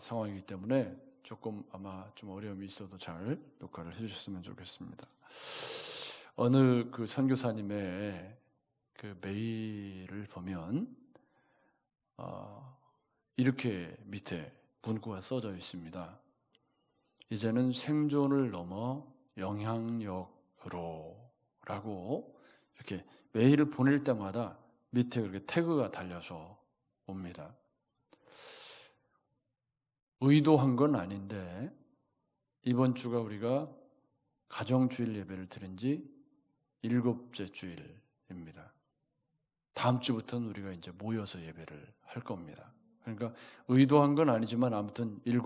상황이기 때문에 조금 아마 좀 어려움이 있어도 잘 녹화를 해주셨으면 좋겠습니다. 어느 그 선교사님의 그 메일을 보면 이렇게 밑에 문구가 써져 있습니다. 이제는 생존을 넘어 영향력으로 라고 이렇게 메일을 보낼 때마다 밑에 그렇게 태그가 달려서 옵니다. 의도한 건 아닌데 이번 주가 우리가 가정주일 예배를 드린 지 7째 주일입니다. 다음 주부터는 우리가 이제 모여서 예배를 할 겁니다. 그러니까 의도한 건 아니지만 아무튼 7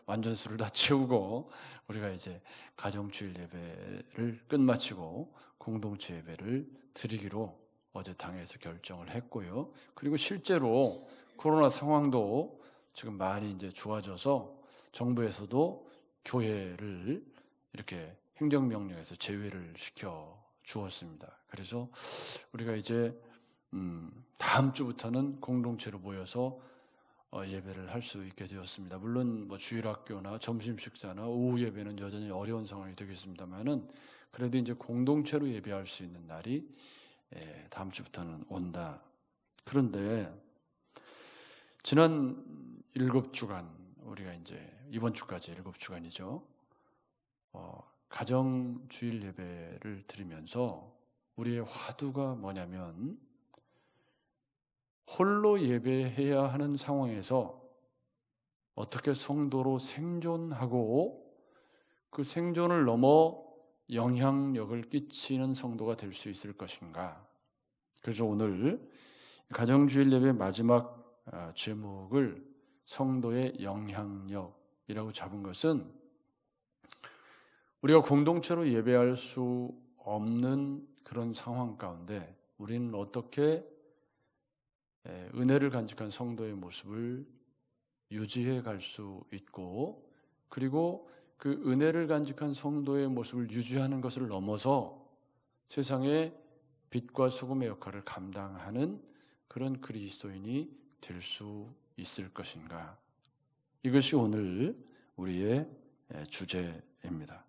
완전수를 다 채우고 우리가 이제 가정주일 예배를 끝마치고 공동체 예배를 드리기로 어제 당에서 결정을 했고요. 그리고 실제로 코로나 상황도 지금 많이 이제 좋아져서 정부에서도 교회를 이렇게 행정명령에서 제외를 시켜 주었습니다. 그래서 우리가 이제 다음 주부터는 공동체로 모여서 예배를 할 수 있게 되었습니다. 물론 뭐 주일학교나 점심 식사나 오후 예배는 여전히 어려운 상황이 되겠습니다만은 그래도 이제 공동체로 예배할 수 있는 날이 다음 주부터는 온다. 그런데 지난 7주간 우리가 이제 이번 주까지 7주간이죠. 가정주일 예배를 드리면서 우리의 화두가 뭐냐면 홀로 예배해야 하는 상황에서 어떻게 성도로 생존하고 그 생존을 넘어 영향력을 끼치는 성도가 될 수 있을 것인가. 그래서 오늘 가정주일 예배 마지막 제목을 성도의 영향력이라고 잡은 것은 우리가 공동체로 예배할 수 없는 그런 상황 가운데 우리는 어떻게 은혜를 간직한 성도의 모습을 유지해 갈 수 있고 그리고 그 은혜를 간직한 성도의 모습을 유지하는 것을 넘어서 세상에 빛과 소금의 역할을 감당하는 그런 그리스도인이 될 수 있을 것인가. 이것이 오늘 우리의 주제입니다.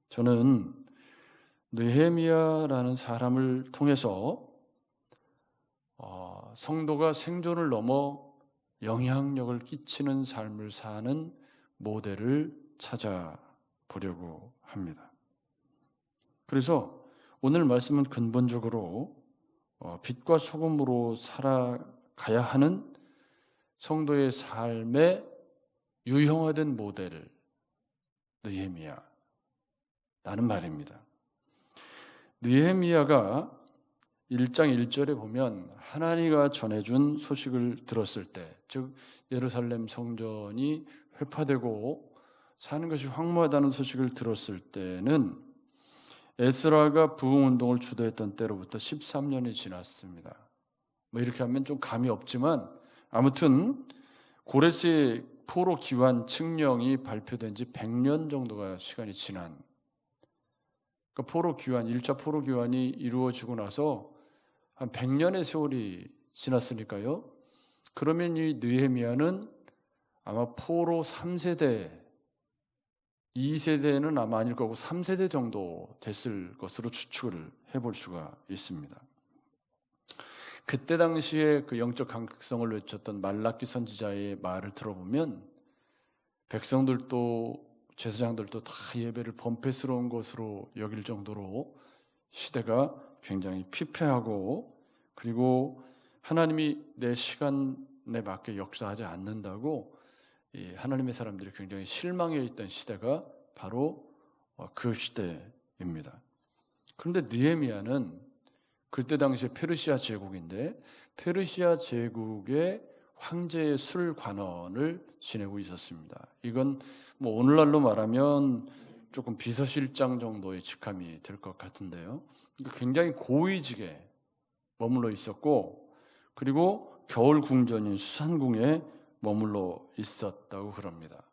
저는 느헤미야라는 사람을 통해서 성도가 생존을 넘어 영향력을 끼치는 삶을 사는 모델을 찾아보려고 합니다. 그래서 오늘 말씀은 근본적으로 빛과 소금으로 살아가야 하는 성도의 삶의 유형화된 모델 느헤미야라는 말입니다. 느헤미야가 1장 1절에 보면 하나님이 전해준 소식을 들었을 때, 즉 예루살렘 성전이 회파되고 사는 것이 황무하다는 소식을 들었을 때는 에스라가 부흥운동을 주도했던 때로부터 13년이 지났습니다. 뭐 이렇게 하면 좀 감이 없지만 아무튼 고레스의 포로 기환 칙령이 발표된 지 100년 정도가 시간이 지난, 그러니까 포로 기환, 1차 포로 기환이 이루어지고 나서 한 100년의 세월이 지났으니까요. 그러면 이 느헤미야는 아마 포로 3세대, 2세대는 아마 아닐 거고 3세대 정도 됐을 것으로 추측을 해볼 수가 있습니다. 그때 당시에 그 영적 강성을 외쳤던 말라기 선지자의 말을 들어보면 백성들도 제사장들도 다 예배를 범패스러운 것으로 여길 정도로 시대가 굉장히 피폐하고 그리고 하나님이 내 시간에 맞게 역사하지 않는다고 하나님의 사람들이 굉장히 실망해 있던 시대가 바로 그 시대입니다. 그런데 느헤미야는 그때 당시에 페르시아 제국인데 페르시아 제국의 황제의 술 관원을 지내고 있었습니다. 이건 뭐 오늘날로 말하면 조금 비서실장 정도의 직함이 될 것 같은데요. 굉장히 고위직에 머물러 있었고 그리고 겨울 궁전인 수산궁에 머물러 있었다고 그럽니다.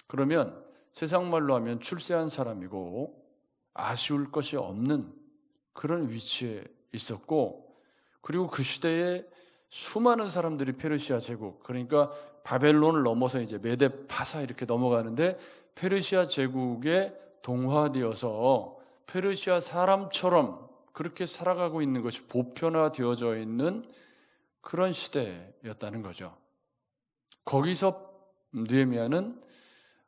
그러면 세상 말로 하면 출세한 사람이고 아쉬울 것이 없는 그런 위치에 있었고 그리고 그 시대에 수많은 사람들이 페르시아 제국, 그러니까 바벨론을 넘어서 이제 메데 파사 이렇게 넘어가는데 페르시아 제국에 동화되어서 페르시아 사람처럼 그렇게 살아가고 있는 것이 보편화되어져 있는 그런 시대였다는 거죠. 거기서 느헤미야는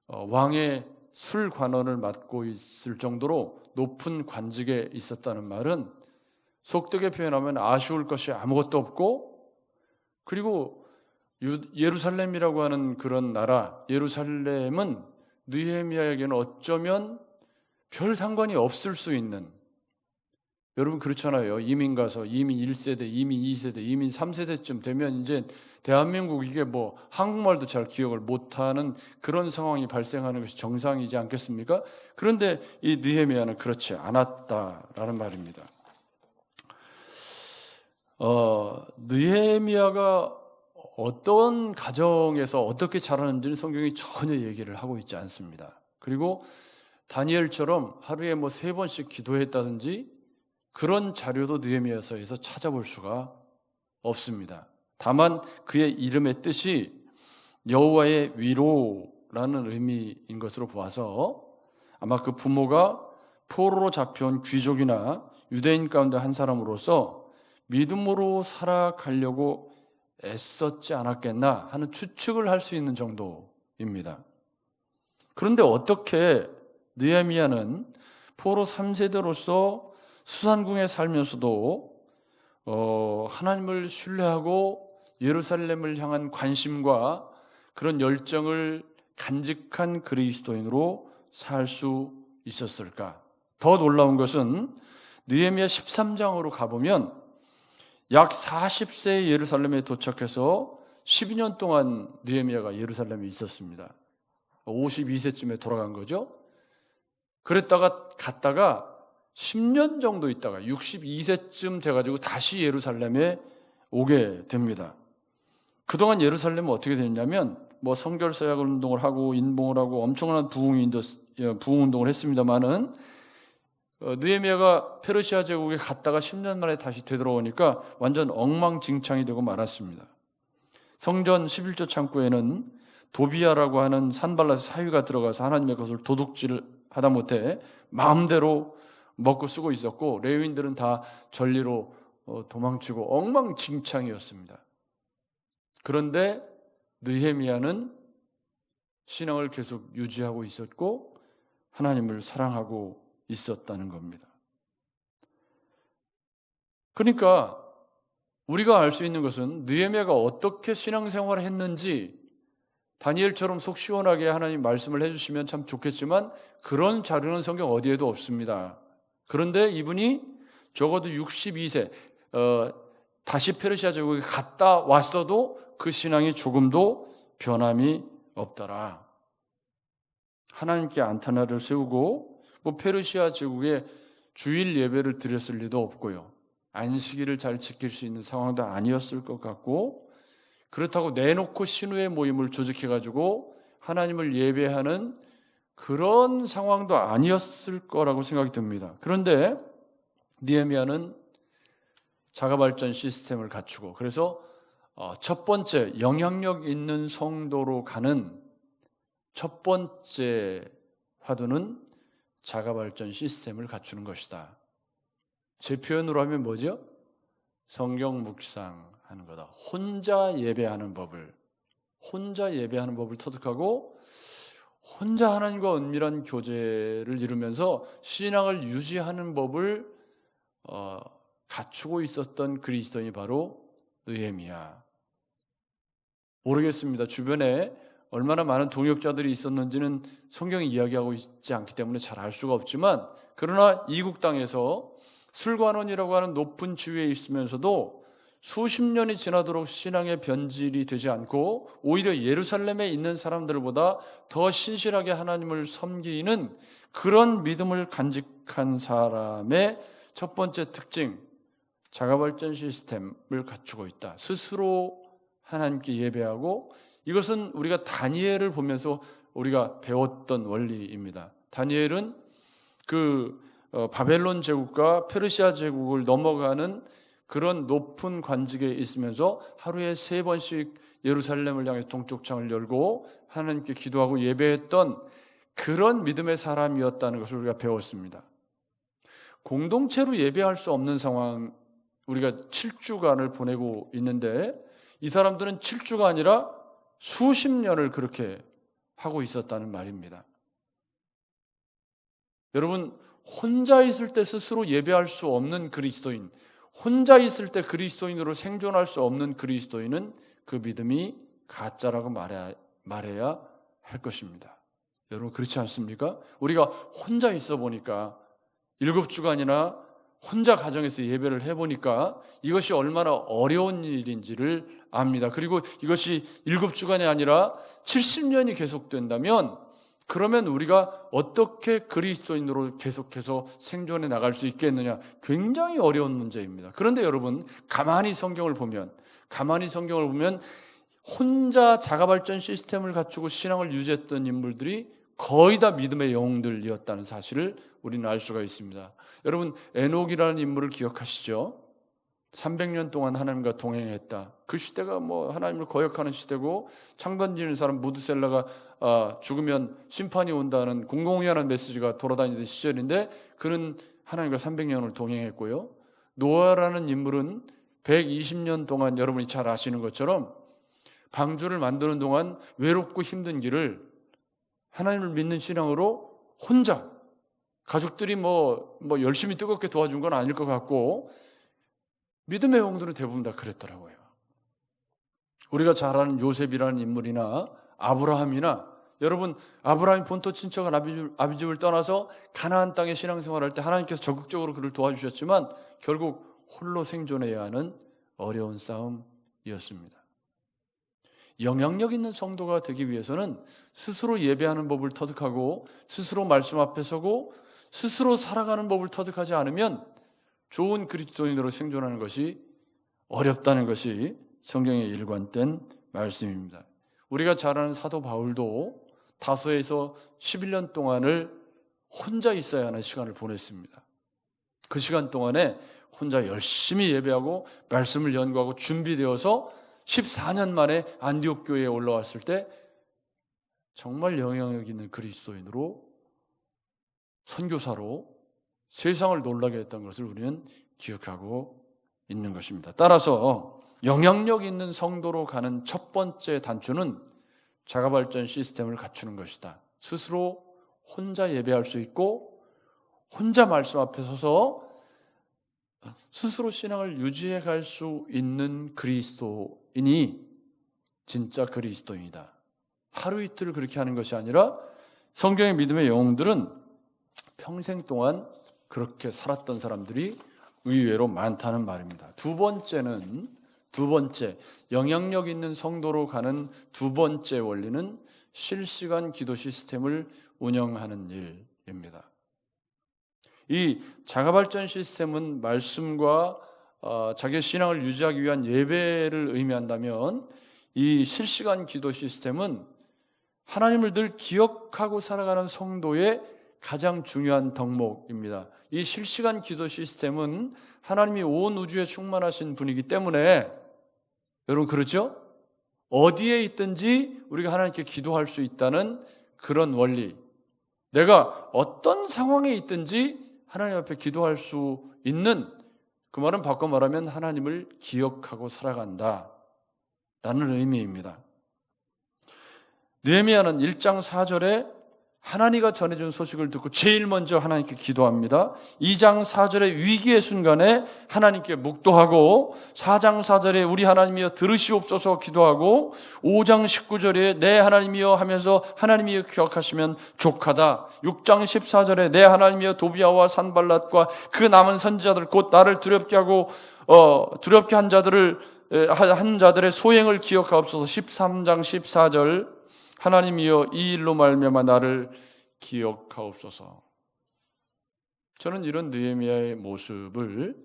왕의 술관원을 맡고 있을 정도로 높은 관직에 있었다는 말은 속되게 표현하면 아쉬울 것이 아무것도 없고, 그리고 예루살렘이라고 하는 그런 나라, 예루살렘은 느헤미야에게는 어쩌면 별 상관이 없을 수 있는, 여러분 그렇잖아요. 이민 가서 이민 1세대, 이민 2세대, 이민 3세대쯤 되면 이제 대한민국 이게 뭐 한국말도 잘 기억을 못하는 그런 상황이 발생하는 것이 정상이지 않겠습니까? 그런데 이 느헤미야는 그렇지 않았다라는 말입니다. 느헤미야가 어떤 가정에서 어떻게 자라는지는 성경이 전혀 얘기를 하고 있지 않습니다. 그리고 다니엘처럼 하루에 뭐 3번씩 기도했다든지 그런 자료도 느헤미야서에서 찾아볼 수가 없습니다. 다만 그의 이름의 뜻이 여호와의 위로라는 의미인 것으로 보아서 아마 그 부모가 포로로 잡혀온 귀족이나 유대인 가운데 한 사람으로서 믿음으로 살아가려고 애썼지 않았겠나 하는 추측을 할 수 있는 정도입니다. 그런데 어떻게 느헤미야는 포로 3세대로서 수산궁에 살면서도 하나님을 신뢰하고 예루살렘을 향한 관심과 그런 열정을 간직한 그리스도인으로 살 수 있었을까? 더 놀라운 것은 느헤미야 13장으로 가보면 약 40세에 예루살렘에 도착해서 12년 동안 느헤미야가 예루살렘에 있었습니다. 52세쯤에 돌아간 거죠. 그랬다가 갔다가 10년 정도 있다가 62세쯤 돼가지고 다시 예루살렘에 오게 됩니다. 그동안 예루살렘은 어떻게 됐냐면 뭐 성결서약 운동을 하고 인봉을 하고 엄청난 부흥운동을 했습니다만은 느헤미야가 페르시아 제국에 갔다가 10년 만에 다시 되돌아오니까 완전 엉망진창이 되고 말았습니다. 성전 11조 창고에는 도비아라고 하는 산발랏 사위가 들어가서 하나님의 것을 도둑질을 하다 못해 마음대로 먹고 쓰고 있었고, 레위인들은 다 전리로 도망치고 엉망진창이었습니다. 그런데 느헤미야는 신앙을 계속 유지하고 있었고 하나님을 사랑하고 있었다는 겁니다. 그러니까 우리가 알 수 있는 것은 느헤미야가 어떻게 신앙생활을 했는지, 다니엘처럼 속 시원하게 하나님 말씀을 해주시면 참 좋겠지만 그런 자료는 성경 어디에도 없습니다. 그런데 이분이 적어도 62세 다시 페르시아 제국에 갔다 왔어도 그 신앙이 조금도 변함이 없더라. 하나님께 안테나를 세우고 뭐 페르시아 제국에 주일 예배를 드렸을 리도 없고요, 안식일을 잘 지킬 수 있는 상황도 아니었을 것 같고, 그렇다고 내놓고 신우의 모임을 조직해가지고 하나님을 예배하는 그런 상황도 아니었을 거라고 생각이 듭니다. 그런데 느헤미야는 자가발전 시스템을 갖추고, 그래서 첫 번째 영향력 있는 성도로 가는 첫 번째 화두는 자가발전 시스템을 갖추는 것이다. 제 표현으로 하면 뭐죠? 성경 묵상하는 거다. 혼자 예배하는 법을 터득하고 혼자 하나님과 은밀한 교제를 이루면서 신앙을 유지하는 법을 갖추고 있었던 그리스도인이 바로 느헤미야. 모르겠습니다. 주변에 얼마나 많은 동역자들이 있었는지는 성경이 이야기하고 있지 않기 때문에 잘 알 수가 없지만, 그러나 이국 땅에서 술관원이라고 하는 높은 지위에 있으면서도 수십 년이 지나도록 신앙의 변질이 되지 않고 오히려 예루살렘에 있는 사람들보다 더 신실하게 하나님을 섬기는 그런 믿음을 간직한 사람의 첫 번째 특징, 자가발전 시스템을 갖추고 있다. 스스로 하나님께 예배하고, 이것은 우리가 다니엘을 보면서 우리가 배웠던 원리입니다. 다니엘은 그 바벨론 제국과 페르시아 제국을 넘어가는 그런 높은 관직에 있으면서 하루에 3번씩 예루살렘을 향해 동쪽 창을 열고 하나님께 기도하고 예배했던 그런 믿음의 사람이었다는 것을 우리가 배웠습니다. 공동체로 예배할 수 없는 상황, 우리가 7주간을 보내고 있는데 이 사람들은 7주가 아니라 수십 년을 그렇게 하고 있었다는 말입니다. 여러분, 혼자 있을 때 스스로 예배할 수 없는 그리스도인, 혼자 있을 때 그리스도인으로 생존할 수 없는 그리스도인은 그 믿음이 가짜라고 말해야 할 것입니다. 여러분, 그렇지 않습니까? 우리가 혼자 있어 보니까 7주간이나 혼자 가정에서 예배를 해보니까 이것이 얼마나 어려운 일인지를 압니다. 그리고 이것이 7주간이 아니라 70년이 계속된다면 그러면 우리가 어떻게 그리스도인으로 계속해서 생존해 나갈 수 있겠느냐? 굉장히 어려운 문제입니다. 그런데 여러분, 가만히 성경을 보면 혼자 자가발전 시스템을 갖추고 신앙을 유지했던 인물들이 거의 다 믿음의 영웅들이었다는 사실을 우리는 알 수가 있습니다. 여러분, 에녹이라는 인물을 기억하시죠? 300년 동안 하나님과 동행했다. 그 시대가 하나님을 거역하는 시대고 창 던지는 사람 무드셀라가 죽으면 심판이 온다는 공공연한 메시지가 돌아다니던 시절인데 그는 하나님과 300년을 동행했고요. 노아라는 인물은 120년 동안 여러분이 잘 아시는 것처럼 방주를 만드는 동안 외롭고 힘든 길을 하나님을 믿는 신앙으로 혼자, 가족들이 열심히 뜨겁게 도와준 건 아닐 것 같고 믿음의 영웅들은 대부분 다 그랬더라고요. 우리가 잘 아는 요셉이라는 인물이나 아브라함이나 여러분, 아브라함이 본토 친척은 아비집을 떠나서 가나안 땅에 신앙생활할 때 하나님께서 적극적으로 그를 도와주셨지만 결국 홀로 생존해야 하는 어려운 싸움이었습니다. 영향력 있는 성도가 되기 위해서는 스스로 예배하는 법을 터득하고 스스로 말씀 앞에 서고 스스로 살아가는 법을 터득하지 않으면 좋은 그리스도인으로 생존하는 것이 어렵다는 것이 성경의 일관된 말씀입니다. 우리가 잘 아는 사도 바울도 다소에서 11년 동안을 혼자 있어야 하는 시간을 보냈습니다. 그 시간 동안에 혼자 열심히 예배하고 말씀을 연구하고 준비되어서 14년 만에 안디옥 교회에 올라왔을 때 정말 영향력 있는 그리스도인으로 선교사로 세상을 놀라게 했던 것을 우리는 기억하고 있는 것입니다. 따라서 영향력 있는 성도로 가는 첫 번째 단추는 자가발전 시스템을 갖추는 것이다. 스스로 혼자 예배할 수 있고 혼자 말씀 앞에 서서 스스로 신앙을 유지해 갈 수 있는 그리스도인이 진짜 그리스도인이다. 하루 이틀 그렇게 하는 것이 아니라 성경의 믿음의 영웅들은 평생 동안 그렇게 살았던 사람들이 의외로 많다는 말입니다. 두 번째, 영향력 있는 성도로 가는 두 번째 원리는 실시간 기도 시스템을 운영하는 일입니다. 이 자가발전 시스템은 말씀과 자기의 신앙을 유지하기 위한 예배를 의미한다면 이 실시간 기도 시스템은 하나님을 늘 기억하고 살아가는 성도의 가장 중요한 덕목입니다. 이 실시간 기도 시스템은 하나님이 온 우주에 충만하신 분이기 때문에 여러분 그렇죠? 어디에 있든지 우리가 하나님께 기도할 수 있다는 그런 원리. 내가 어떤 상황에 있든지 하나님 앞에 기도할 수 있는, 그 말은 바꿔 말하면 하나님을 기억하고 살아간다 라는 의미입니다. 느헤미야는 1장 4절에 하나님과 전해준 소식을 듣고 제일 먼저 하나님께 기도합니다. 2장 4절에 위기의 순간에 하나님께 묵도하고 4장 4절에 우리 하나님이여 들으시옵소서 기도하고 5장 19절에 내 하나님이여 하면서 하나님이여 기억하시면 족하다. 6장 14절에 내 하나님이여 도비아와 산발랏과 그 남은 선지자들 곧 나를 두렵게 하고 두렵게 한 자들의 소행을 기억하옵소서. 13장 14절 하나님이여 이 일로 말미암아 나를 기억하옵소서. 저는 이런 느헤미야의 모습을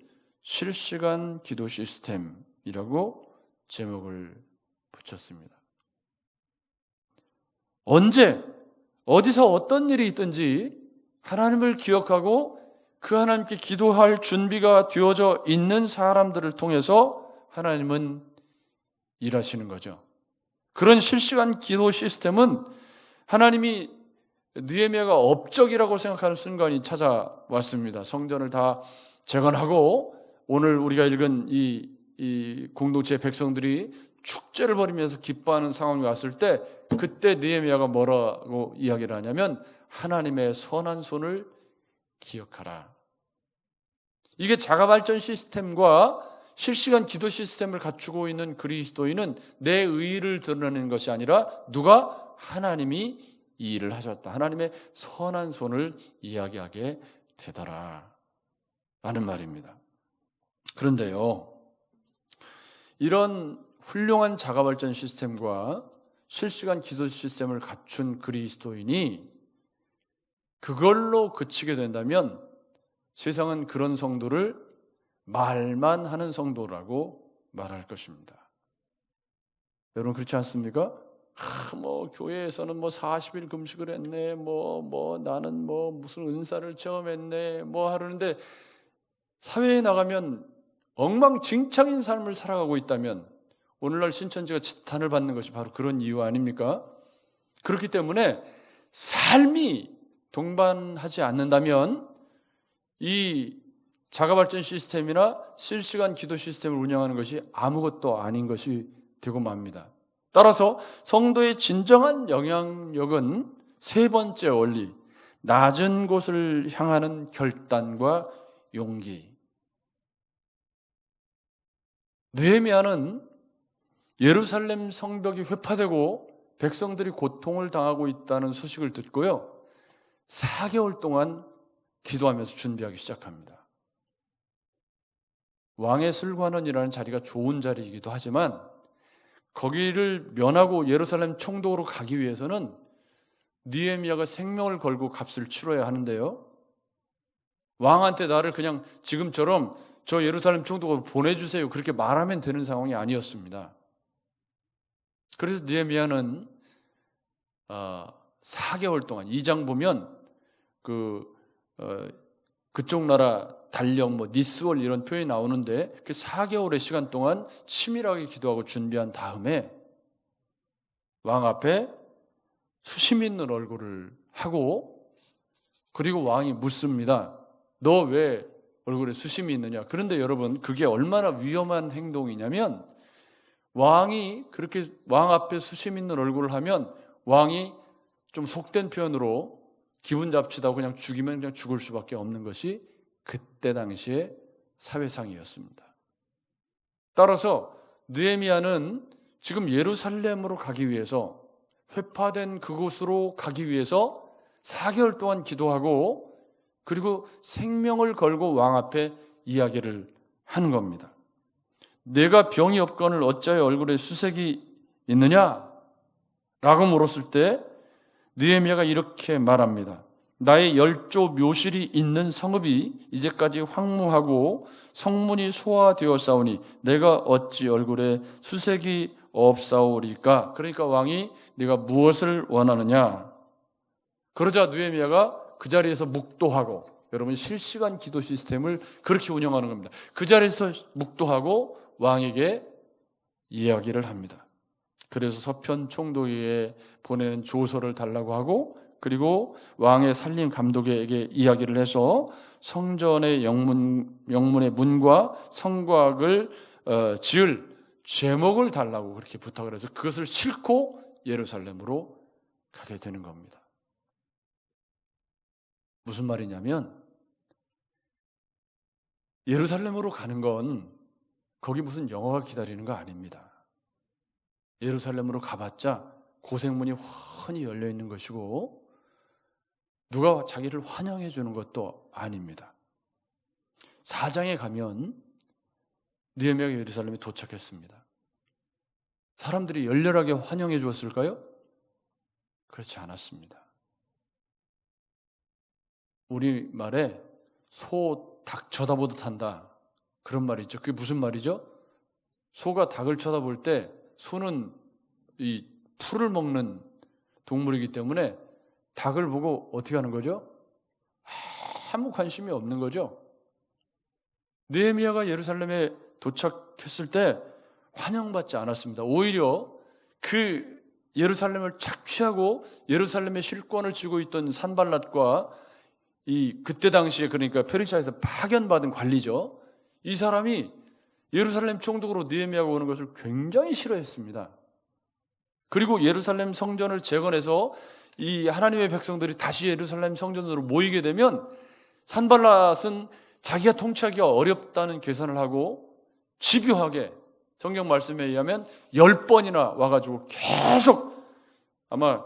실시간 기도 시스템이라고 제목을 붙였습니다. 언제 어디서 어떤 일이 있든지 하나님을 기억하고 그 하나님께 기도할 준비가 되어져 있는 사람들을 통해서 하나님은 일하시는 거죠. 그런 실시간 기도 시스템은 하나님이 느헤미야가 업적이라고 생각하는 순간이 찾아왔습니다. 성전을 다 재건하고 오늘 우리가 읽은 이 공동체의 백성들이 축제를 벌이면서 기뻐하는 상황이 왔을 때 그때 느헤미야가 뭐라고 이야기를 하냐면 하나님의 선한 손을 기억하라. 이게 자가발전 시스템과 실시간 기도 시스템을 갖추고 있는 그리스도인은 내 의의를 드러내는 것이 아니라 누가 하나님이 이 일을 하셨다. 하나님의 선한 손을 이야기하게 되더라. 라는 말입니다. 그런데요, 이런 훌륭한 자가발전 시스템과 실시간 기도 시스템을 갖춘 그리스도인이 그걸로 그치게 된다면 세상은 그런 성도를 말만 하는 성도라고 말할 것입니다. 여러분 그렇지 않습니까? 교회에서는 40일 금식을 했네, 나는 무슨 은사를 체험했네, 하는데 사회에 나가면 엉망진창인 삶을 살아가고 있다면 오늘날 신천지가 지탄을 받는 것이 바로 그런 이유 아닙니까? 그렇기 때문에 삶이 동반하지 않는다면 이 자가발전 시스템이나 실시간 기도 시스템을 운영하는 것이 아무것도 아닌 것이 되고 맙니다. 따라서 성도의 진정한 영향력은 세 번째 원리, 낮은 곳을 향하는 결단과 용기. 느헤미야는 예루살렘 성벽이 회파되고 백성들이 고통을 당하고 있다는 소식을 듣고요, 4개월 동안 기도하면서 준비하기 시작합니다. 왕의 슬관원이라는 자리가 좋은 자리이기도 하지만 거기를 면하고 예루살렘 총독으로 가기 위해서는 느헤미야가 생명을 걸고 값을 치러야 하는데요, 왕한테 나를 그냥 지금처럼 저 예루살렘 총독으로 보내주세요 그렇게 말하면 되는 상황이 아니었습니다. 그래서 느헤미야는 4개월 동안, 2장 보면 그쪽 나라 달력, 니스월 이런 표현이 나오는데 그 4개월의 시간 동안 치밀하게 기도하고 준비한 다음에 왕 앞에 수심 있는 얼굴을 하고, 그리고 왕이 묻습니다. 너 왜 얼굴에 수심이 있느냐? 그런데 여러분, 그게 얼마나 위험한 행동이냐면 왕이 그렇게 왕 앞에 수심 있는 얼굴을 하면 왕이 좀 속된 표현으로 기분 잡치다고 그냥 죽이면 그냥 죽을 수밖에 없는 것이 그때 당시의 사회상이었습니다. 따라서 느헤미야는 지금 예루살렘으로 가기 위해서, 회파된 그곳으로 가기 위해서 4개월 동안 기도하고 그리고 생명을 걸고 왕 앞에 이야기를 하는 겁니다. 내가 병이 없거늘 어찌하여 얼굴에 수색이 있느냐? 라고 물었을 때 느헤미야가 이렇게 말합니다. 나의 10조 묘실이 있는 성읍이 이제까지 황무하고 성문이 소화되었사오니 내가 어찌 얼굴에 수색이 없사오리까? 그러니까 왕이 네가 무엇을 원하느냐? 그러자 느헤미야가 그 자리에서 묵도하고, 여러분 실시간 기도 시스템을 그렇게 운영하는 겁니다. 그 자리에서 묵도하고 왕에게 이야기를 합니다. 그래서 서편 총독에게 보내는 조서를 달라고 하고, 그리고 왕의 살림 감독에게 이야기를 해서 성전의 영문의 문과 성곽을 지을 제목을 달라고 그렇게 부탁을 해서 그것을 싣고 예루살렘으로 가게 되는 겁니다. 무슨 말이냐면 예루살렘으로 가는 건 거기 무슨 영화가 기다리는 거 아닙니다. 예루살렘으로 가봤자 고생문이 훤히 열려있는 것이고 누가 자기를 환영해 주는 것도 아닙니다. 4장에 가면 느헤미야가 예루살렘에 도착했습니다. 사람들이 열렬하게 환영해 주었을까요? 그렇지 않았습니다. 우리말에 소, 닭 쳐다보듯 한다, 그런 말이 있죠. 그게 무슨 말이죠? 소가 닭을 쳐다볼 때 소는 이 풀을 먹는 동물이기 때문에 닭을 보고 어떻게 하는 거죠? 아무 관심이 없는 거죠. 느헤미야가 예루살렘에 도착했을 때 환영받지 않았습니다. 오히려 그 예루살렘을 착취하고 예루살렘의 실권을 쥐고 있던 산발랏과 그때 당시에 그러니까 페르시아에서 파견받은 관리죠. 이 사람이 예루살렘 총독으로 느헤미야가 오는 것을 굉장히 싫어했습니다. 그리고 예루살렘 성전을 재건해서 이 하나님의 백성들이 다시 예루살렘 성전으로 모이게 되면 산발랏은 자기가 통치하기가 어렵다는 계산을 하고 집요하게 성경 말씀에 의하면 10번이나 와가지고 계속 아마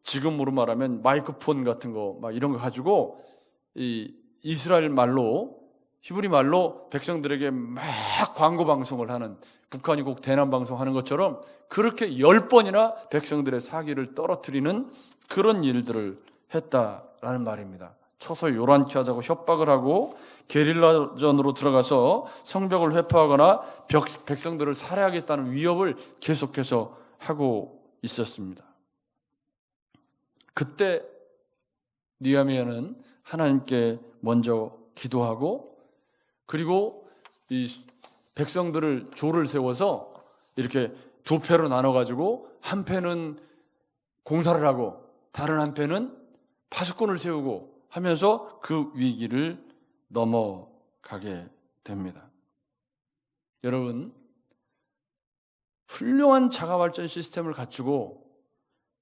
지금으로 말하면 마이크폰 같은 거 막 이런 거 가지고 이 이스라엘 말로 히브리 말로 백성들에게 막 광고 방송을 하는 북한이 꼭 대남 방송하는 것처럼 그렇게 10번이나 백성들의 사기를 떨어뜨리는 그런 일들을 했다라는 말입니다. 쳐서 요란케 하자고 협박을 하고 게릴라전으로 들어가서 성벽을 회파하거나 백성들을 살해하겠다는 위협을 계속해서 하고 있었습니다. 그때 느헤미야는 하나님께 먼저 기도하고 그리고 이 백성들을 조를 세워서 이렇게 두 패로 나눠가지고 한 패는 공사를 하고 다른 한 패는 파수꾼을 세우고 하면서 그 위기를 넘어가게 됩니다. 여러분, 훌륭한 자가발전 시스템을 갖추고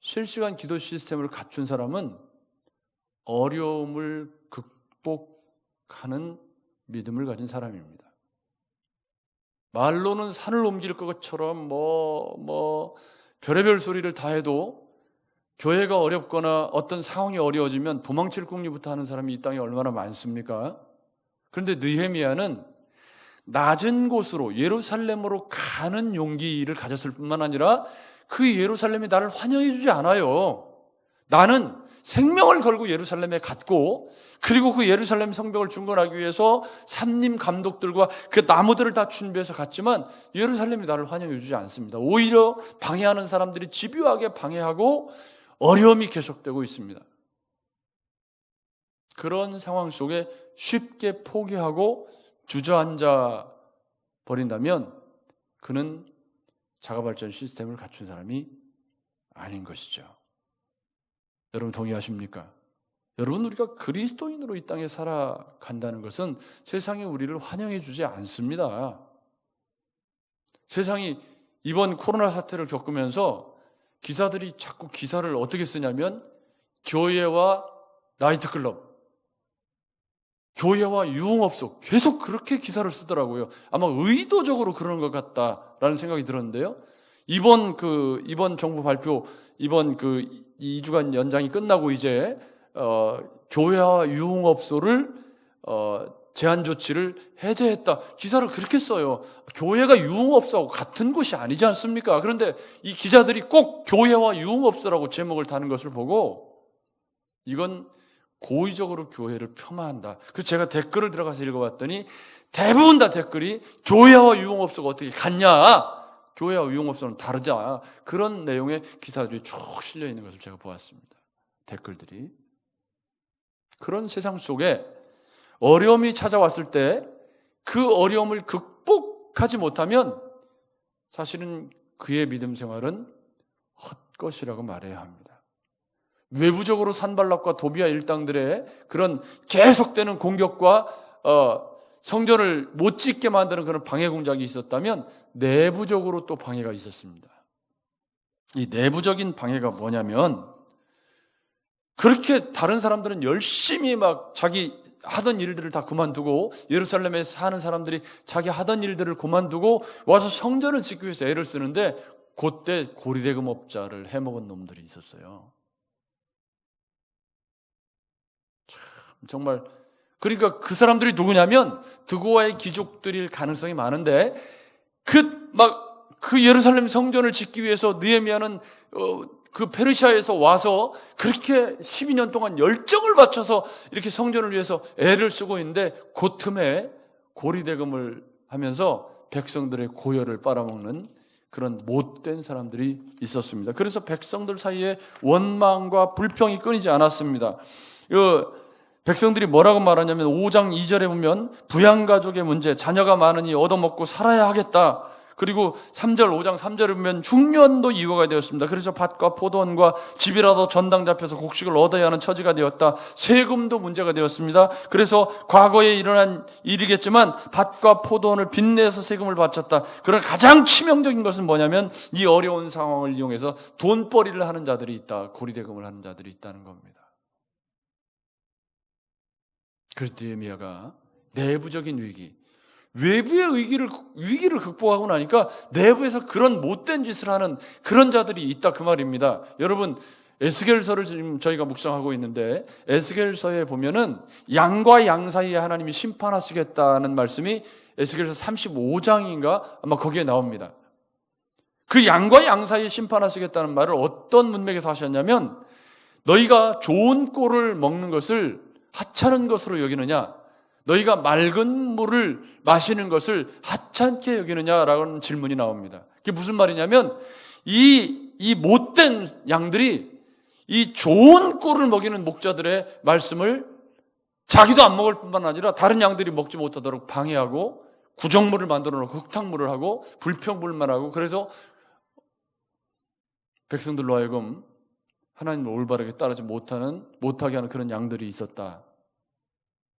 실시간 기도 시스템을 갖춘 사람은 어려움을 극복하는 믿음을 가진 사람입니다. 말로는 산을 옮길 것처럼 별의별 소리를 다 해도 교회가 어렵거나 어떤 상황이 어려워지면 도망칠 궁리부터 하는 사람이 이 땅에 얼마나 많습니까? 그런데 느헤미야는 낮은 곳으로 예루살렘으로 가는 용기를 가졌을 뿐만 아니라 그 예루살렘이 나를 환영해 주지 않아요. 나는 생명을 걸고 예루살렘에 갔고 그리고 그 예루살렘 성벽을 중건하기 위해서 삼림 감독들과 그 나무들을 다 준비해서 갔지만 예루살렘이 나를 환영해 주지 않습니다. 오히려 방해하는 사람들이 집요하게 방해하고 어려움이 계속되고 있습니다. 그런 상황 속에 쉽게 포기하고 주저앉아 버린다면 그는 자가발전 시스템을 갖춘 사람이 아닌 것이죠. 여러분 동의하십니까? 여러분, 우리가 그리스도인으로 이 땅에 살아간다는 것은 세상이 우리를 환영해 주지 않습니다. 세상이 이번 코로나 사태를 겪으면서 기사들이 자꾸 기사를 어떻게 쓰냐면 교회와 나이트클럽, 교회와 유흥업소 계속 그렇게 기사를 쓰더라고요. 아마 의도적으로 그런 것 같다라는 생각이 들었는데요. 이번 정부 발표, 이번 2주간 연장이 끝나고 이제 교회와 유흥업소를 제한 조치를 해제했다. 기사를 그렇게 써요. 교회가 유흥업소하고 같은 곳이 아니지 않습니까? 그런데 이 기자들이 꼭 교회와 유흥업소라고 제목을 다는 것을 보고 이건 고의적으로 교회를 폄하한다. 그래서 제가 댓글을 들어가서 읽어봤더니 대부분 다 댓글이 교회와 유흥업소가 어떻게 같냐? 교회와 유흥업소는 다르자. 그런 내용의 기사들이 쭉 실려 있는 것을 제가 보았습니다. 댓글들이. 그런 세상 속에 어려움이 찾아왔을 때 그 어려움을 극복하지 못하면 사실은 그의 믿음 생활은 헛것이라고 말해야 합니다. 외부적으로 산발락과 도비아 일당들의 그런 계속되는 공격과 성전을 못 짓게 만드는 그런 방해 공작이 있었다면 내부적으로 또 방해가 있었습니다. 이 내부적인 방해가 뭐냐면 그렇게 다른 사람들은 열심히 막 자기 하던 일들을 다 그만두고 예루살렘에 사는 사람들이 자기 하던 일들을 그만두고 와서 성전을 짓기 위해서 애를 쓰는데 그때 고리대금업자를 해먹은 놈들이 있었어요. 참 정말 그러니까 그 사람들이 누구냐면 드고아의 귀족들일 가능성이 많은데 그 예루살렘 성전을 짓기 위해서 느헤미야는 그 페르시아에서 와서 그렇게 12년 동안 열정을 바쳐서 이렇게 성전을 위해서 애를 쓰고 있는데 그 틈에 고리대금을 하면서 백성들의 고열을 빨아먹는 그런 못된 사람들이 있었습니다. 그래서 백성들 사이에 원망과 불평이 끊이지 않았습니다. 백성들이 뭐라고 말하냐면 5장 2절에 보면 부양가족의 문제, 자녀가 많으니 얻어먹고 살아야 하겠다. 그리고 3절, 5장 3절에 보면 흉년도 이유가 되었습니다. 그래서 밭과 포도원과 집이라도 전당 잡혀서 곡식을 얻어야 하는 처지가 되었다. 세금도 문제가 되었습니다. 그래서 과거에 일어난 일이겠지만 밭과 포도원을 빚내서 세금을 바쳤다. 그러나 가장 치명적인 것은 뭐냐면 이 어려운 상황을 이용해서 돈벌이를 하는 자들이 있다. 고리대금을 하는 자들이 있다는 겁니다. 그래서 느헤미야가 내부적인 위기, 외부의 위기를 극복하고 나니까 내부에서 그런 못된 짓을 하는 그런 자들이 있다 그 말입니다. 여러분, 에스겔서를 지금 저희가 묵상하고 있는데 에스겔서에 보면은 양과 양 사이에 하나님이 심판하시겠다는 말씀이 에스겔서 35장인가 아마 거기에 나옵니다. 그 양과 양 사이에 심판하시겠다는 말을 어떤 문맥에서 하셨냐면 너희가 좋은 꼴을 먹는 것을 하찮은 것으로 여기느냐, 너희가 맑은 물을 마시는 것을 하찮게 여기느냐라는 질문이 나옵니다. 그게 무슨 말이냐면 이 못된 양들이 이 좋은 꼴을 먹이는 목자들의 말씀을 자기도 안 먹을 뿐만 아니라 다른 양들이 먹지 못하도록 방해하고 구정물을 만들어 놓고 흙탕물을 하고 불평불만하고, 그래서 백성들로 하여금 하나님을 올바르게 따르지 못하게 하는 그런 양들이 있었다.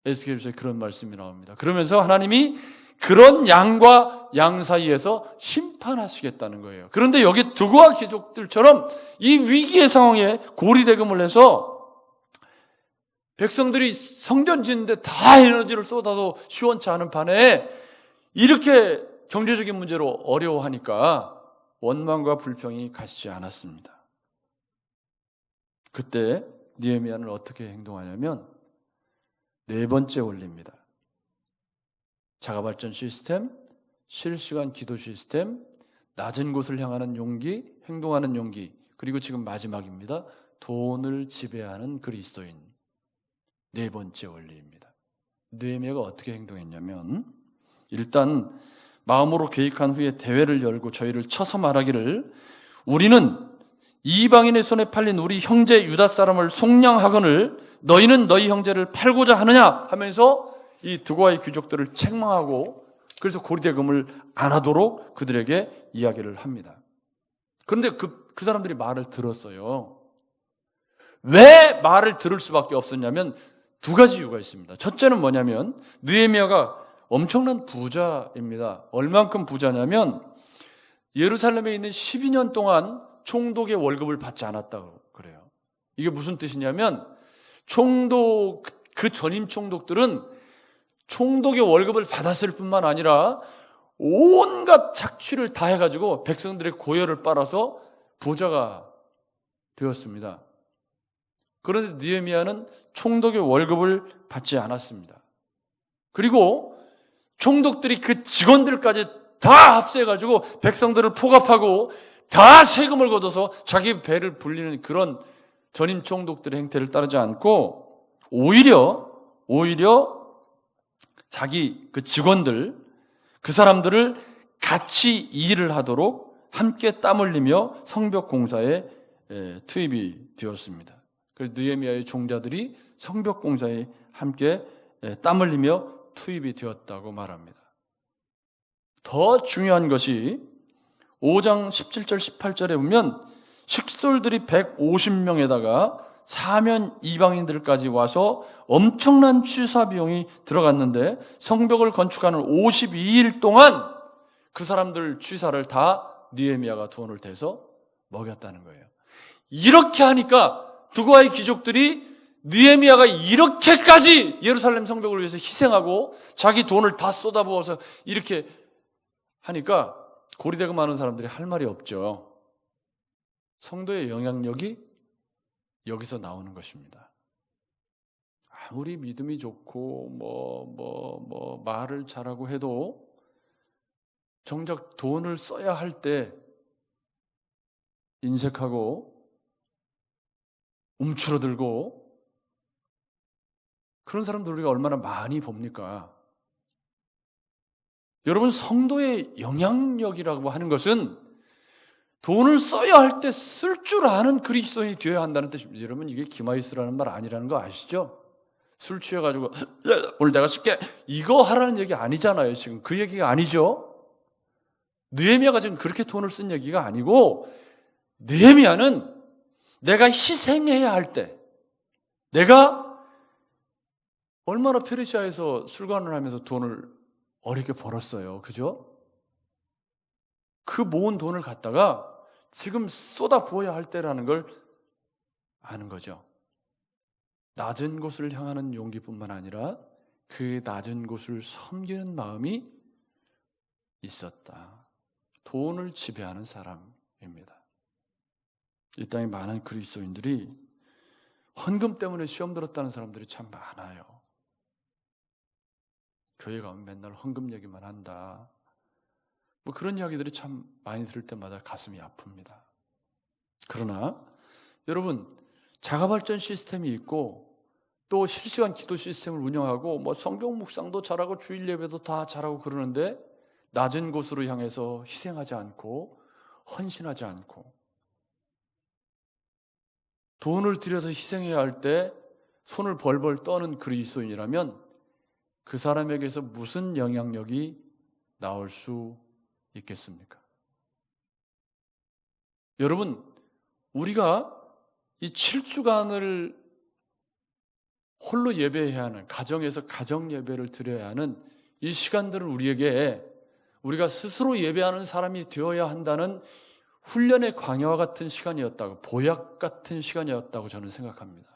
에스겔서에 그런 말씀이 나옵니다. 그러면서 하나님이 그런 양과 양 사이에서 심판하시겠다는 거예요. 그런데 여기 두고와 귀족들처럼 이 위기의 상황에 고리대금을 해서 백성들이 성전 짓는데 다 에너지를 쏟아도 시원치 않은 판에 이렇게 경제적인 문제로 어려워하니까 원망과 불평이 가시지 않았습니다. 그때 느헤미야는 어떻게 행동하냐면 네 번째 원리입니다. 자가발전 시스템, 실시간 기도 시스템, 낮은 곳을 향하는 용기, 행동하는 용기, 그리고 지금 마지막입니다. 돈을 지배하는 그리스도인. 네 번째 원리입니다. 느헤미야가 어떻게 행동했냐면 일단 마음으로 계획한 후에 대회를 열고 저희를 쳐서 말하기를 우리는 이방인의 손에 팔린 우리 형제 유다 사람을 속량하거늘 너희는 너희 형제를 팔고자 하느냐 하면서 이 두고와의 귀족들을 책망하고 그래서 고리대금을 안 하도록 그들에게 이야기를 합니다. 그런데 그 사람들이 말을 들었어요. 왜 말을 들을 수밖에 없었냐면 두 가지 이유가 있습니다. 첫째는 뭐냐면 느헤미야가 엄청난 부자입니다. 얼만큼 부자냐면 예루살렘에 있는 12년 동안 총독의 월급을 받지 않았다고 그래요. 이게 무슨 뜻이냐면 그 전임 총독들은 총독의 월급을 받았을 뿐만 아니라 온갖 착취를 다 해가지고 백성들의 고열을 빨아서 부자가 되었습니다. 그런데 느헤미야는 총독의 월급을 받지 않았습니다. 그리고 총독들이 그 직원들까지 다 합세해가지고 백성들을 포갑하고 다 세금을 걷어서 자기 배를 불리는 그런 전임 총독들의 행태를 따르지 않고 오히려 자기 그 직원들, 그 사람들을 같이 일을 하도록 함께 땀 흘리며 성벽 공사에 투입이 되었습니다. 그래서 느헤미야의 종자들이 성벽 공사에 함께 땀 흘리며 투입이 되었다고 말합니다. 더 중요한 것이 5장 17절 18절에 보면 식솔들이 150명에다가 사면 이방인들까지 와서 엄청난 취사 비용이 들어갔는데 성벽을 건축하는 52일 동안 그 사람들 취사를 다 느헤미야가 돈을 대서 먹였다는 거예요. 이렇게 하니까 두고와의 귀족들이 느헤미야가 이렇게까지 예루살렘 성벽을 위해서 희생하고 자기 돈을 다 쏟아부어서 이렇게 하니까 고리대금 하는 사람들이 할 말이 없죠. 성도의 영향력이 여기서 나오는 것입니다. 아무리 믿음이 좋고 말을 잘하고 해도 정작 돈을 써야 할 때 인색하고 움츠러들고 그런 사람들 우리가 얼마나 많이 봅니까? 여러분, 성도의 영향력이라고 하는 것은 돈을 써야 할 때 쓸 줄 아는 그리스도인이 되어야 한다는 뜻입니다. 여러분, 이게 기마이스라는 말 아니라는 거 아시죠? 술 취해가지고 오늘 내가 쓸게 이거 하라는 얘기 아니잖아요. 지금 그 얘기가 아니죠. 느헤미야가 지금 그렇게 돈을 쓴 얘기가 아니고, 느헤미야는 내가 희생해야 할 때, 내가 얼마나 페르시아에서 술관을 하면서 돈을 어렵게 벌었어요. 그죠? 그 모은 돈을 갖다가 지금 쏟아 부어야 할 때라는 걸 아는 거죠. 낮은 곳을 향하는 용기뿐만 아니라 그 낮은 곳을 섬기는 마음이 있었다. 돈을 지배하는 사람입니다. 이 땅에 많은 그리스도인들이 헌금 때문에 시험 들었다는 사람들이 참 많아요. 교회 가면 맨날 헌금 얘기만 한다. 뭐 그런 이야기들이 참 많이 들을 때마다 가슴이 아픕니다. 그러나 여러분, 자가발전 시스템이 있고 또 실시간 기도 시스템을 운영하고 뭐 성경 묵상도 잘하고 주일 예배도 다 잘하고 그러는데 낮은 곳으로 향해서 희생하지 않고 헌신하지 않고 돈을 들여서 희생해야 할 때 손을 벌벌 떠는 그리스도인이라면 그 사람에게서 무슨 영향력이 나올 수 있겠습니까? 여러분, 우리가 이 7주간을 홀로 예배해야 하는, 가정에서 가정 예배를 드려야 하는 이 시간들은 우리가 스스로 예배하는 사람이 되어야 한다는 훈련의 광야와 같은 시간이었다고, 보약 같은 시간이었다고 저는 생각합니다.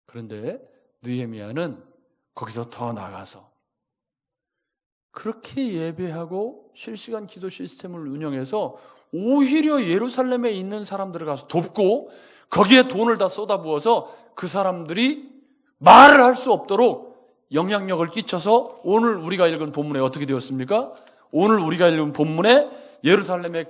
그런데 느헤미야는 거기서 더 나가서 그렇게 예배하고 실시간 기도 시스템을 운영해서 오히려 예루살렘에 있는 사람들을 가서 돕고 거기에 돈을 다 쏟아부어서 그 사람들이 말을 할 수 없도록 영향력을 끼쳐서 오늘 우리가 읽은 본문에 어떻게 되었습니까? 오늘 우리가 읽은 본문에 예루살렘에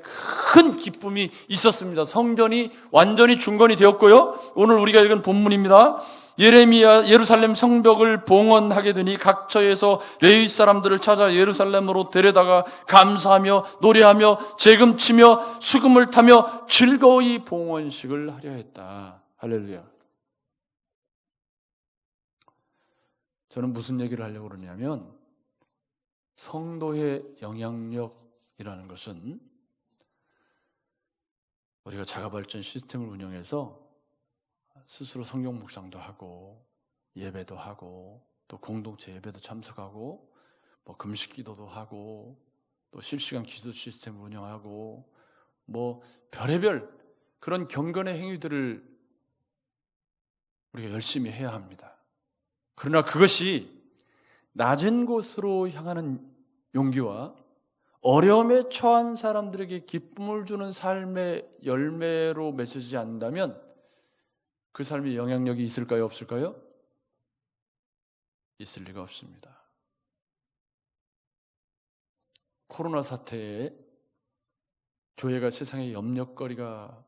큰 기쁨이 있었습니다. 성전이 완전히 중건이 되었고요. 오늘 우리가 읽은 본문입니다. 예루살렘 성벽을 봉헌하게 되니 각처에서 레위 사람들을 찾아 예루살렘으로 데려다가 감사하며 노래하며 재금치며 수금을 타며 즐거이 봉헌식을 하려 했다. 할렐루야. 저는 무슨 얘기를 하려고 그러냐면 성도의 영향력이라는 것은 우리가 자가발전 시스템을 운영해서 스스로 성경 묵상도 하고 예배도 하고 또 공동체 예배도 참석하고 뭐 금식 기도도 하고 또 실시간 기도 시스템을 운영하고 뭐 별의별 그런 경건의 행위들을 우리가 열심히 해야 합니다. 그러나 그것이 낮은 곳으로 향하는 용기와 어려움에 처한 사람들에게 기쁨을 주는 삶의 열매로 맺어지지 않는다면 그 삶에 영향력이 있을까요? 없을까요? 있을 리가 없습니다. 코로나 사태에 교회가 세상의 염려거리가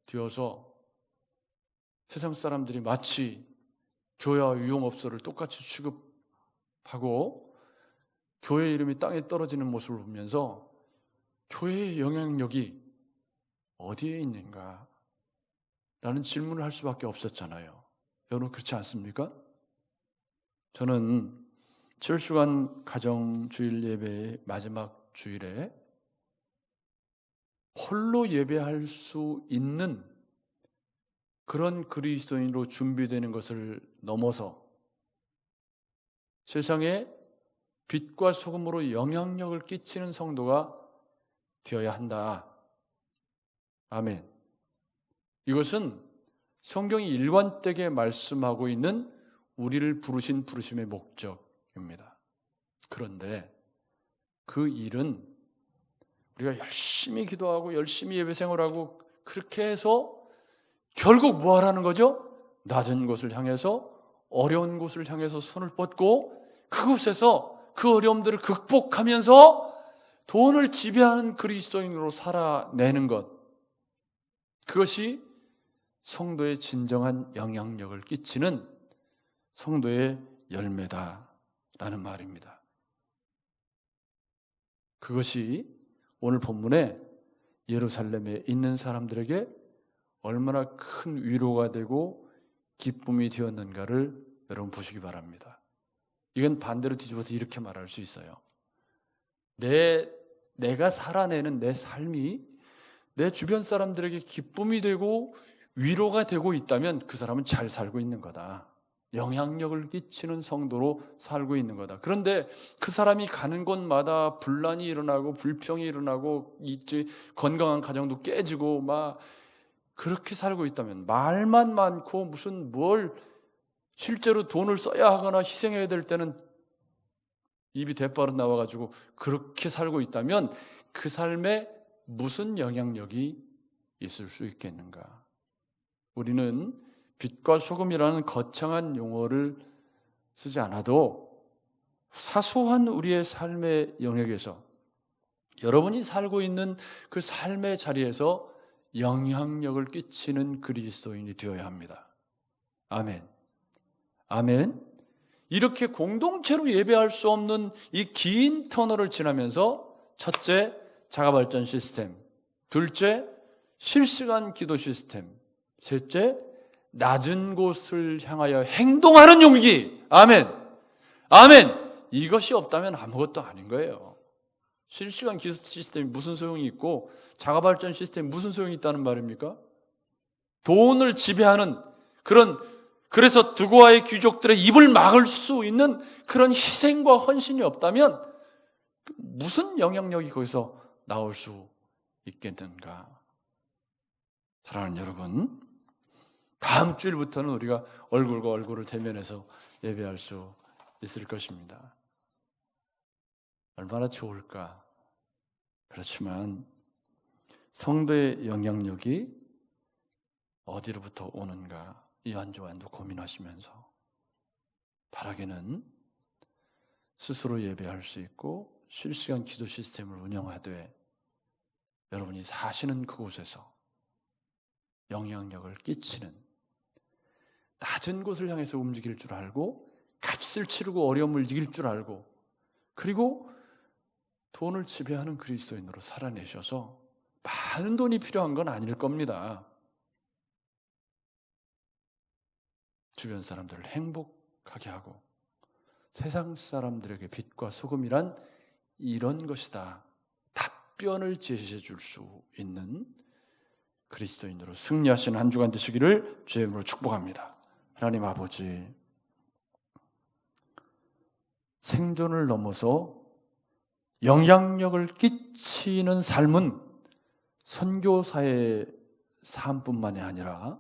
되어서 세상 사람들이 마치 교회와 유흥업소를 똑같이 취급하고 교회 이름이 땅에 떨어지는 모습을 보면서 교회의 영향력이 어디에 있는가? 라는 질문을 할 수밖에 없었잖아요. 여러분 그렇지 않습니까? 저는 7주간 가정주일 예배의 마지막 주일에 홀로 예배할 수 있는 그런 그리스도인으로 준비되는 것을 넘어서 세상에 빛과 소금으로 영향력을 끼치는 성도가 되어야 한다. 아멘. 이것은 성경이 일관되게 말씀하고 있는 우리를 부르신 부르심의 목적입니다. 그런데 그 일은 우리가 열심히 기도하고 열심히 예배 생활하고 그렇게 해서 결국 뭐 하라는 거죠? 낮은 곳을 향해서 어려운 곳을 향해서 손을 뻗고 그곳에서 그 어려움들을 극복하면서 돈을 지배하는 그리스도인으로 살아내는 것, 그것이 성도의 진정한 영향력을 끼치는 성도의 열매다라는 말입니다. 그것이 오늘 본문에 예루살렘에 있는 사람들에게 얼마나 큰 위로가 되고 기쁨이 되었는가를 여러분 보시기 바랍니다. 이건 반대로 뒤집어서 이렇게 말할 수 있어요. 내가 살아내는 내 삶이 내 주변 사람들에게 기쁨이 되고 위로가 되고 있다면 그 사람은 잘 살고 있는 거다. 영향력을 끼치는 성도로 살고 있는 거다. 그런데 그 사람이 가는 곳마다 분란이 일어나고 불평이 일어나고 건강한 가정도 깨지고 막 그렇게 살고 있다면, 말만 많고 무슨 뭘 실제로 돈을 써야 하거나 희생해야 될 때는 입이 대바로 나와가지고 그렇게 살고 있다면 그 삶에 무슨 영향력이 있을 수 있겠는가? 우리는 빛과 소금이라는 거창한 용어를 쓰지 않아도 사소한 우리의 삶의 영역에서, 여러분이 살고 있는 그 삶의 자리에서 영향력을 끼치는 그리스도인이 되어야 합니다. 아멘. 아멘. 이렇게 공동체로 예배할 수 없는 이 긴 터널을 지나면서, 첫째, 자가발전 시스템, 둘째, 실시간 기도 시스템, 셋째, 낮은 곳을 향하여 행동하는 용기. 아멘. 아멘. 이것이 없다면 아무것도 아닌 거예요. 실시간 기도 시스템이 무슨 소용이 있고 자가발전 시스템이 무슨 소용이 있다는 말입니까? 돈을 지배하는 그래서 두고아의 귀족들의 입을 막을 수 있는 그런 희생과 헌신이 없다면 무슨 영향력이 거기서 나올 수 있겠는가? 사랑하는 여러분, 다음 주일부터는 우리가 얼굴과 얼굴을 대면해서 예배할 수 있을 것입니다. 얼마나 좋을까? 그렇지만 성도의 영향력이 어디로부터 오는가? 이 한 주간도 고민하시면서 바라기는 스스로 예배할 수 있고 실시간 기도 시스템을 운영하되 여러분이 사시는 그곳에서 영향력을 끼치는, 낮은 곳을 향해서 움직일 줄 알고 값을 치르고 어려움을 이길 줄 알고, 그리고 돈을 지배하는 그리스도인으로 살아내셔서, 많은 돈이 필요한 건 아닐 겁니다. 주변 사람들을 행복하게 하고 세상 사람들에게 빛과 소금이란 이런 것이다, 답변을 제시해 줄 수 있는 그리스도인으로 승리하시는 한 주간 되시기를 주의 이름으로 축복합니다. 하나님 아버지, 생존을 넘어서 영향력을 끼치는 삶은 선교사의 삶뿐만이 아니라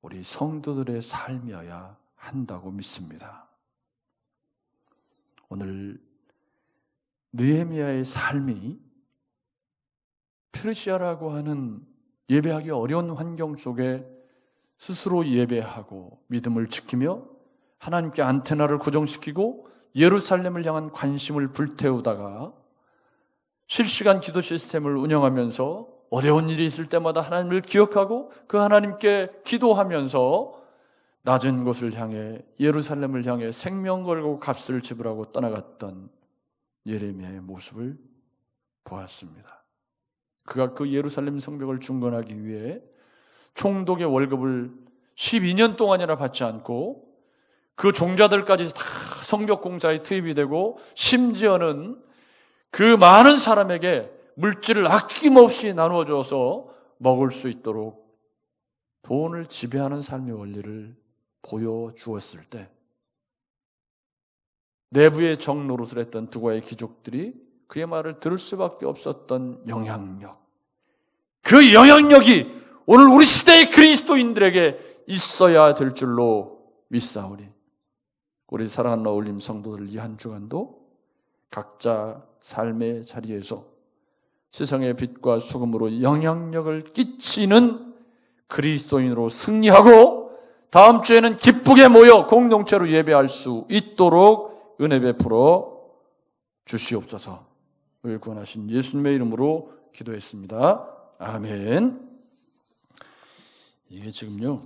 우리 성도들의 삶이어야 한다고 믿습니다. 오늘 느헤미야의 삶이 페르시아라고 하는 예배하기 어려운 환경 속에 스스로 예배하고 믿음을 지키며 하나님께 안테나를 고정시키고 예루살렘을 향한 관심을 불태우다가 실시간 기도 시스템을 운영하면서 어려운 일이 있을 때마다 하나님을 기억하고 그 하나님께 기도하면서 낮은 곳을 향해 예루살렘을 향해 생명 걸고 값을 지불하고 떠나갔던 예레미야의 모습을 보았습니다. 그가 그 예루살렘 성벽을 중건하기 위해 총독의 월급을 12년 동안이나 받지 않고 그 종자들까지 다 성벽 공사에 투입이 되고, 심지어는 그 많은 사람에게 물질을 아낌없이 나누어줘서 먹을 수 있도록 돈을 지배하는 삶의 원리를 보여주었을 때, 내부의 정노릇을 했던 두고아의 귀족들이 그의 말을 들을 수밖에 없었던 영향력, 그 영향력이 오늘 우리 시대의 그리스도인들에게 있어야 될 줄로 믿사오니, 우리 사랑하는 어울림 성도들 이 한 주간도 각자 삶의 자리에서 세상의 빛과 소금으로 영향력을 끼치는 그리스도인으로 승리하고 다음 주에는 기쁘게 모여 공동체로 예배할 수 있도록 은혜 베풀어 주시옵소서. 우리를 구원하신 예수님의 이름으로 기도했습니다. 아멘. 이게 지금요